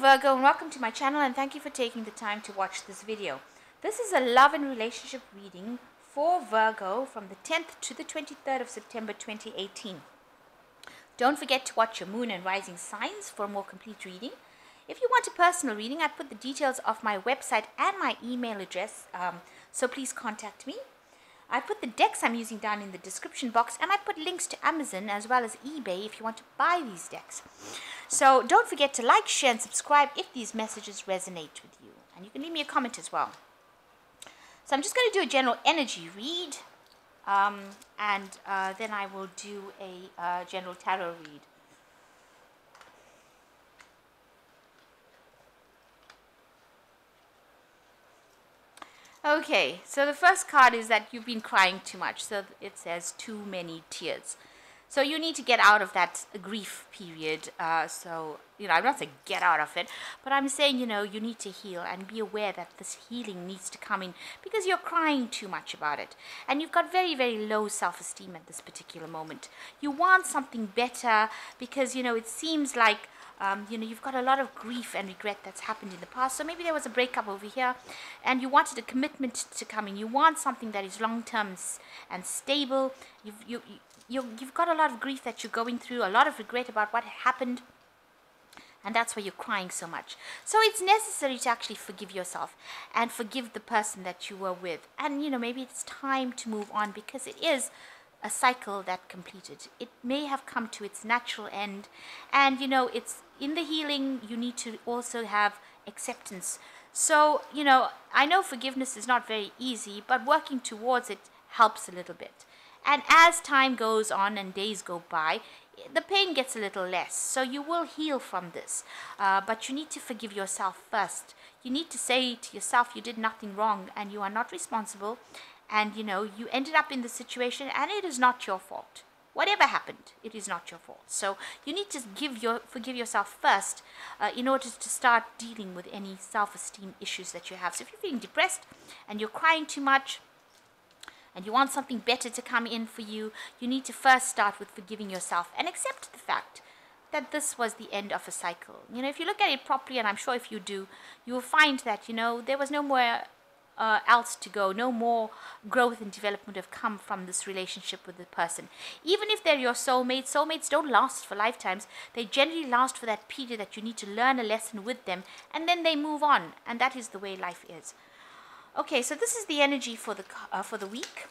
Virgo, and welcome to my channel, and thank you for taking the time to watch this video. This is a love and relationship reading for Virgo from the 10th to the 23rd of September 2018. Don't forget to watch your moon and rising signs for a more complete reading. If you want a personal reading, I put the details of my website and my email address, so please contact me. I put the decks I'm using down in the description box, and I put links to Amazon as well as eBay if you want to buy these decks. So don't forget to like, share, and subscribe if these messages resonate with you. And you can leave me a comment as well. So I'm just going to do a general energy read, and then I will do a general tarot read. Okay, so the first card is that you've been crying too much. So it says too many tears. So you need to get out of that grief period. I'm not saying get out of it, but I'm saying, you need to heal and be aware that this healing needs to come in because you're crying too much about it. And you've got very, very low self-esteem at this particular moment. You want something better because, it seems like you've got a lot of grief and regret that's happened in the past. So maybe there was a breakup over here and you wanted a commitment to come in. You want something that is long-term and stable. You've got a lot of grief that you're going through, a lot of regret about what happened. And that's why you're crying so much. So it's necessary to actually forgive yourself and forgive the person that you were with. And, maybe it's time to move on because it is a cycle that completed. It may have come to its natural end, and it's in the healing. You need to also have acceptance. So I know forgiveness is not very easy, but working towards it helps a little bit. And as time goes on and days go by, the pain gets a little less. So you will heal from this, but you need to forgive yourself first. You need to say to yourself you did nothing wrong and you are not responsible. And, you ended up in the situation and it is not your fault. Whatever happened, it is not your fault. So you need to forgive yourself first in order to start dealing with any self-esteem issues that you have. So if you're feeling depressed and you're crying too much and you want something better to come in for you, you need to first start with forgiving yourself and accept the fact that this was the end of a cycle. If you look at it properly, and I'm sure if you do, you will find that, there was no more else to go. No more growth and development have come from this relationship with the person. Even if they're your soulmates don't last for lifetimes. They generally last for that period that you need to learn a lesson with them, and then they move on. And that is the way life is. Okay, so this is the energy for the week.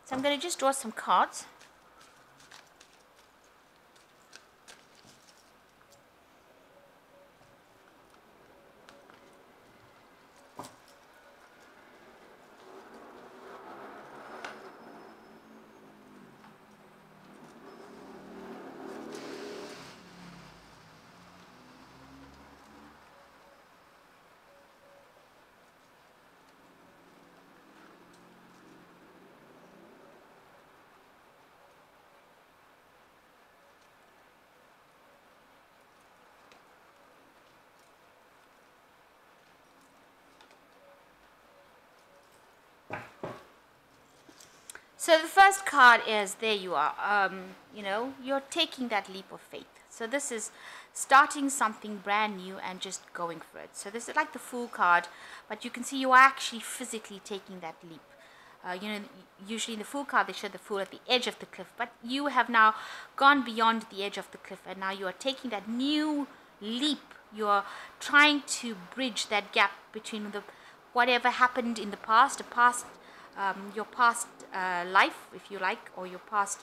So I'm going to just draw some cards. So the first card is, there you are, you're taking that leap of faith. So this is starting something brand new and just going for it. So this is like the Fool card, but you can see you are actually physically taking that leap. Usually in the Fool card, they show the Fool at the edge of the cliff, but you have now gone beyond the edge of the cliff, and now you are taking that new leap. You are trying to bridge that gap between whatever happened in the past, your past life, if you like, or your past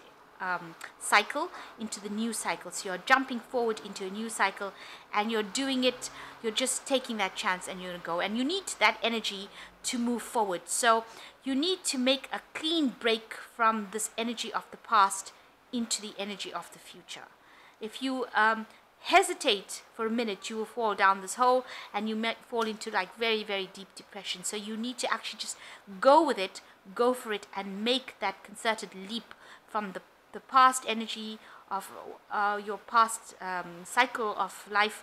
cycle into the new cycle. So you're jumping forward into a new cycle and you're doing it, you're just taking that chance and you're going to go. And you need that energy to move forward. So you need to make a clean break from this energy of the past into the energy of the future. If you hesitate for a minute, you will fall down this hole and you might fall into like very, very deep depression. So you need to actually just go with it, go for it, and make that concerted leap from the past energy of your past cycle of life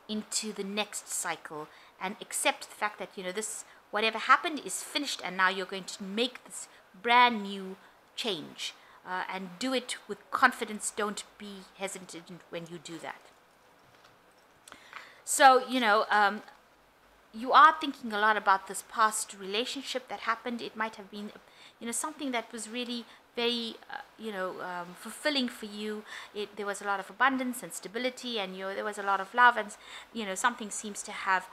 into the next cycle, and accept the fact that this whatever happened is finished, and now you're going to make this brand new change, and do it with confidence. Don't be hesitant when you do that. So, you are thinking a lot about this past relationship that happened. It might have been, something that was really very, fulfilling for you. There was a lot of abundance and stability, and there was a lot of love, and something seems to have,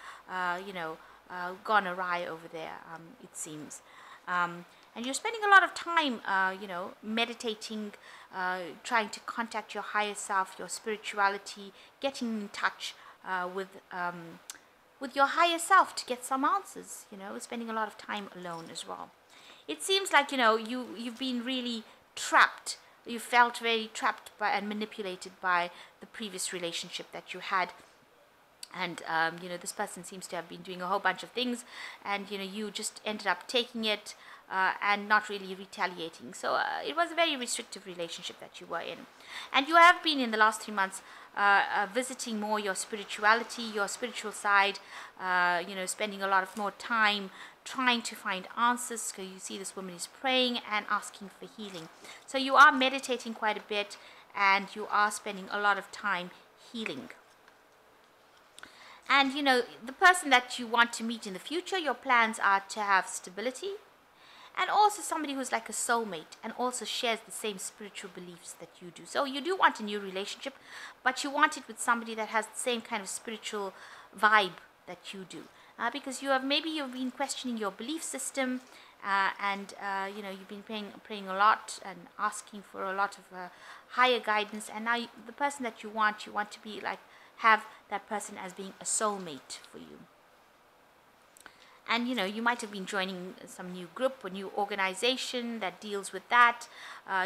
gone awry over there. It seems, and you're spending a lot of time, meditating, trying to contact your higher self, your spirituality, getting in touch with your higher self to get some answers, spending a lot of time alone as well. It seems like, you've been really trapped. You felt very trapped by and manipulated by the previous relationship that you had. And, this person seems to have been doing a whole bunch of things, and, you just ended up taking it and not really retaliating. So it was a very restrictive relationship that you were in. And you have been in the last 3 months visiting more your spirituality, your spiritual side, spending a lot of more time trying to find answers. So you see this woman is praying and asking for healing. So you are meditating quite a bit, and you are spending a lot of time healing. And, the person that you want to meet in the future, your plans are to have stability, and also somebody who's like a soulmate and also shares the same spiritual beliefs that you do. So you do want a new relationship, but you want it with somebody that has the same kind of spiritual vibe that you do. Because you've been questioning your belief system, and you've been praying a lot and asking for a lot of higher guidance. And now the person that you want to be like, have that person as being a soulmate for you. And you might have been joining some new group or new organization that deals with that.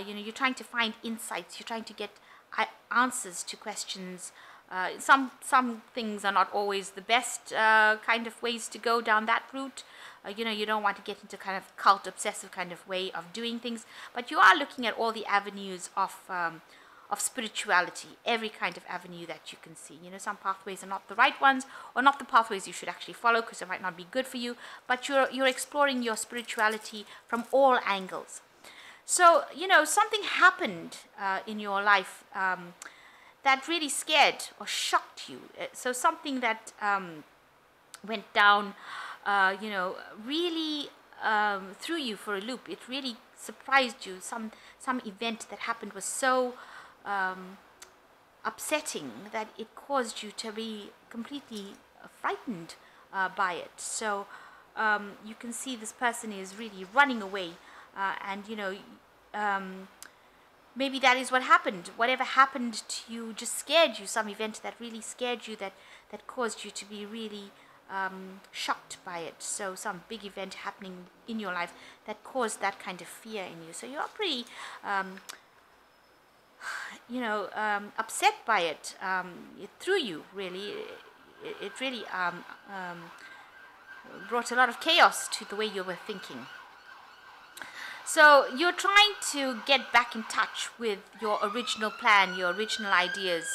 You're trying to find insights. You're trying to get answers to questions. Some things are not always the best kind of ways to go down that route. You don't want to get into kind of cult obsessive kind of way of doing things, but you are looking at all the avenues of spirituality, every kind of avenue that you can see. Some pathways are not the right ones, or not the pathways you should actually follow, because they might not be good for you, but you're exploring your spirituality from all angles. So, something happened in your life that really scared or shocked you. So something that went down, really threw you for a loop. It really surprised you. Some event that happened was so upsetting that it caused you to be completely frightened by it. So you can see this person is really running away, and maybe that is what happened. Whatever happened to you just scared you. Some event that really scared you, that caused you to be really shocked by it. So some big event happening in your life that caused that kind of fear in you. So you are pretty upset by it. It threw you, really. It really brought a lot of chaos to the way you were thinking. So you're trying to get back in touch with your original plan, your original ideas.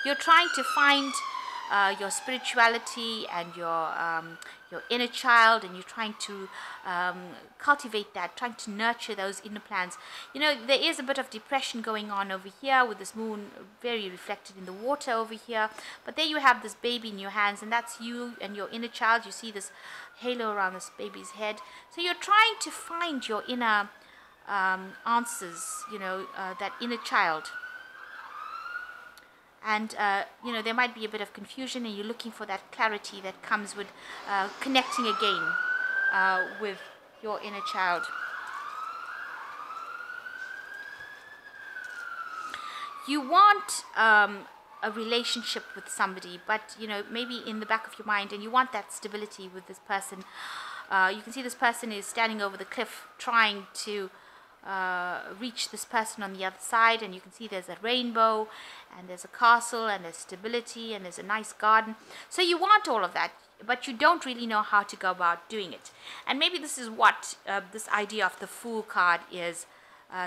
You're trying to find your spirituality and your inner child, and you're trying to cultivate that, trying to nurture those inner plans. There is a bit of depression going on over here with this moon very reflected in the water over here, but there you have this baby in your hands, and that's you and your inner child. You see this halo around this baby's head. So you're trying to find your inner answers, that inner child. And there might be a bit of confusion, and you're looking for that clarity that comes with connecting again with your inner child. You want a relationship with somebody, but maybe in the back of your mind, and you want that stability with this person. You can see this person is standing over the cliff trying to reach this person on the other side, and you can see there's a rainbow, and there's a castle, and there's stability, and there's a nice garden. So you want all of that, but you don't really know how to go about doing it. And maybe this is what this idea of the Fool card is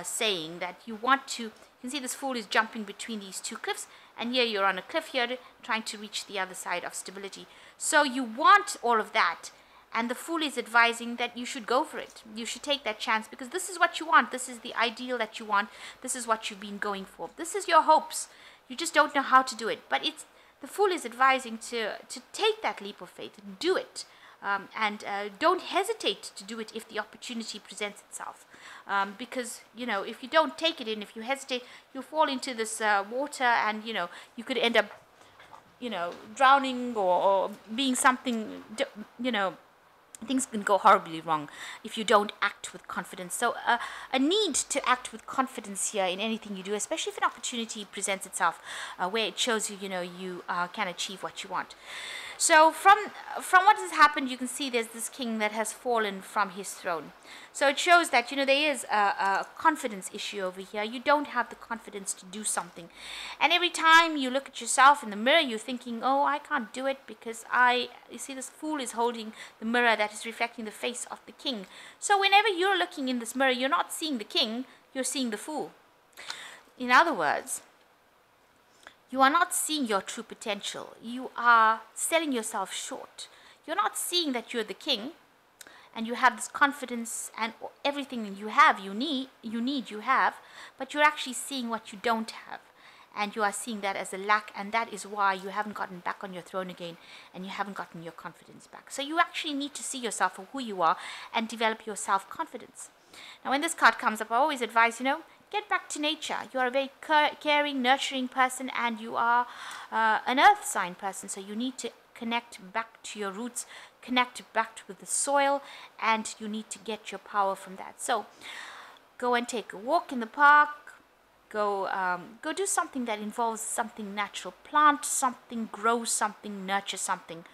saying, that you want to. You can see this Fool is jumping between these two cliffs, and here you're on a cliff here trying to reach the other side of stability. So you want all of that, And the Fool is advising that you should go for it. You should take that chance, because this is what you want. This is the ideal that you want. This is what you've been going for. This is your hopes. You just don't know how to do it. But the Fool is advising to take that leap of faith and do it. And don't hesitate to do it if the opportunity presents itself. Because, if you don't take it in, if you hesitate, you'll fall into this water, and, you could end up, drowning, or being something, things can go horribly wrong if you don't act with confidence. So a need to act with confidence here in anything you do, especially if an opportunity presents itself where it shows you, you can achieve what you want. So from what has happened, you can see there's this king that has fallen from his throne. So it shows that, there is a confidence issue over here. You don't have the confidence to do something. And every time you look at yourself in the mirror, you're thinking, oh, I can't do it because you see this Fool is holding the mirror that is reflecting the face of the king. So whenever you're looking in this mirror, you're not seeing the king, you're seeing the Fool. In other words, you are not seeing your true potential. You are selling yourself short. You're not seeing that you're the king, and you have this confidence, and everything you have, you have, but you're actually seeing what you don't have. And you are seeing that as a lack, and that is why you haven't gotten back on your throne again, and you haven't gotten your confidence back. So you actually need to see yourself for who you are and develop your self-confidence. Now, when this card comes up, I always advise, get back to nature. You are a very caring, nurturing person, and you are an earth sign person. So you need to connect back to your roots, connect back with the soil, and you need to get your power from that. So go and take a walk in the park. Go do something that involves something natural. Plant something, grow something, nurture something.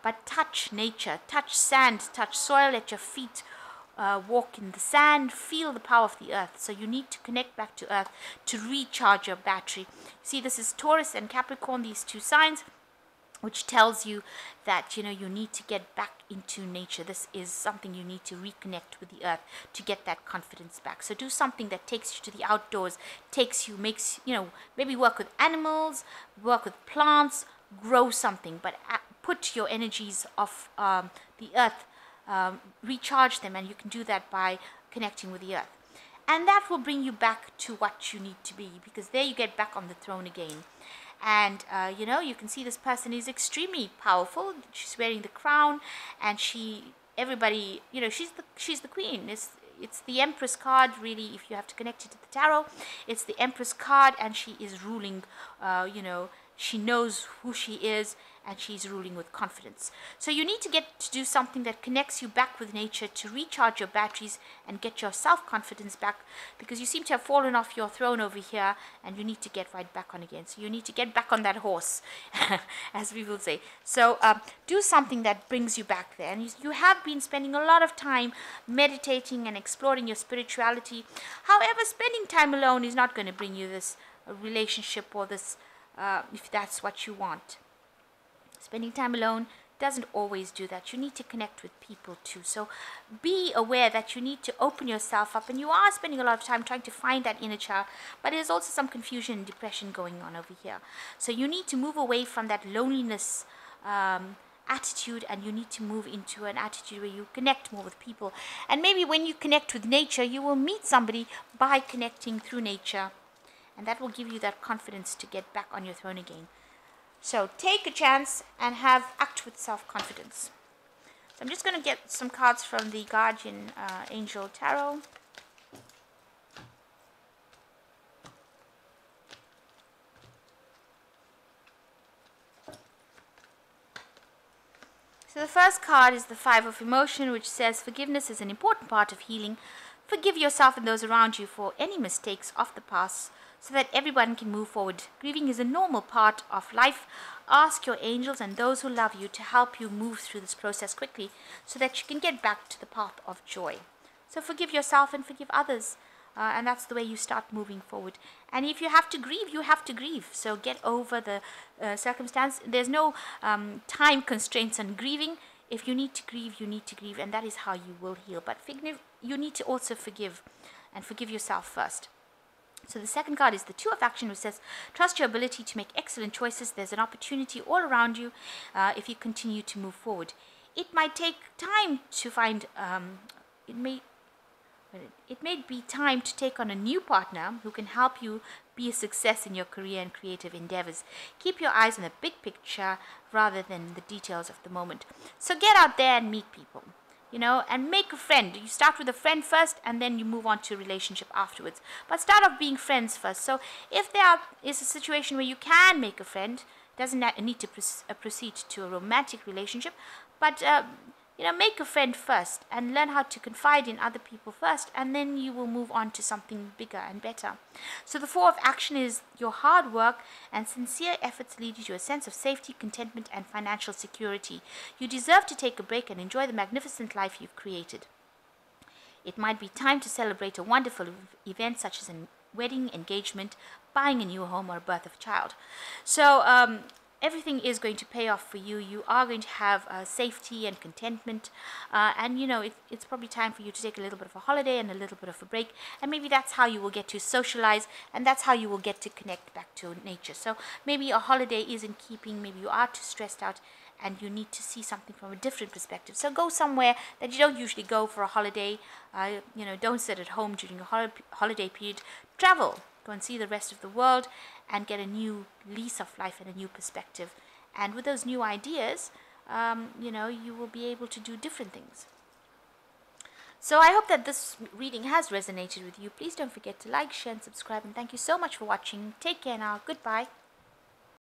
But touch nature, touch sand, touch soil at your feet. Walk in the sand, feel the power of the earth. So you need to connect back to earth to recharge your battery. See, this is Taurus and Capricorn, these two signs, which tells you that, you need to get back into nature. This is something you need to reconnect with the earth to get that confidence back. So do something that takes you to the outdoors, makes, maybe work with animals, work with plants, grow something, but put your energies of the earth, recharge them, and you can do that by connecting with the earth. And that will bring you back to what you need to be, because there you get back on the throne again. And you can see this person is extremely powerful. She's wearing the crown, and everybody, she's the queen. It's the Empress card, really, if you have to connect it to the tarot. It's the Empress card, and she is ruling, she knows who she is, and she's ruling with confidence. So you need to get to do something that connects you back with nature to recharge your batteries and get your self-confidence back, because you seem to have fallen off your throne over here, and you need to get right back on again. So you need to get back on that horse, as we will say. So do something that brings you back there. And you have been spending a lot of time meditating and exploring your spirituality. However, spending time alone is not going to bring you this relationship, or this, if that's what you want. Spending time alone doesn't always do that. You need to connect with people too. So be aware that you need to open yourself up, and you are spending a lot of time trying to find that inner child, but there's also some confusion and depression going on over here. So you need to move away from that loneliness attitude, and you need to move into an attitude where you connect more with people. And maybe when you connect with nature, you will meet somebody by connecting through nature, and that will give you that confidence to get back on your throne again. So take a chance and act with self-confidence. So I'm just going to get some cards from the Guardian Angel Tarot. So the first card is the Five of Emotion, which says forgiveness is an important part of healing. Forgive yourself and those around you for any mistakes of the past, so that everyone can move forward. Grieving is a normal part of life. Ask your angels and those who love you to help you move through this process quickly, so that you can get back to the path of joy. So forgive yourself and forgive others, and that's the way you start moving forward. And if you have to grieve, you have to grieve. So get over the circumstance. There's no time constraints on grieving. If you need to grieve, you need to grieve, and that is how you will heal. But you need to also forgive, and forgive yourself first. So the second card is the Two of Action, which says, trust your ability to make excellent choices. There's an opportunity all around you if you continue to move forward. it might take time to find, it may it may be time to take on a new partner who can help you be a success in your career and creative endeavors. Keep your eyes on the big picture rather than the details of the moment. So get out there and meet people, and make a friend. You start with a friend first and then you move on to a relationship afterwards. But start off being friends first. So if there is a situation where you can make a friend, doesn't need to proceed to a romantic relationship, but make a friend first and learn how to confide in other people first, and then you will move on to something bigger and better. So the 4 of action is your hard work and sincere efforts lead you to a sense of safety, contentment, and financial security. You deserve to take a break and enjoy the magnificent life you've created. It might be time to celebrate a wonderful event such as a wedding, engagement, buying a new home, or a birth of a child. So everything is going to pay off for you. You are going to have safety and contentment, and it's probably time for you to take a little bit of a holiday and a little bit of a break, and maybe that's how you will get to socialize, and that's how you will get to connect back to nature. So maybe a holiday is in keeping, maybe you are too stressed out and you need to see something from a different perspective. So go somewhere that you don't usually go for a holiday. Don't sit at home during a holiday period. Travel. Go and see the rest of the world and get a new lease of life and a new perspective. And with those new ideas, you will be able to do different things. So I hope that this reading has resonated with you. Please don't forget to like, share, and subscribe. And thank you so much for watching. Take care now. Goodbye.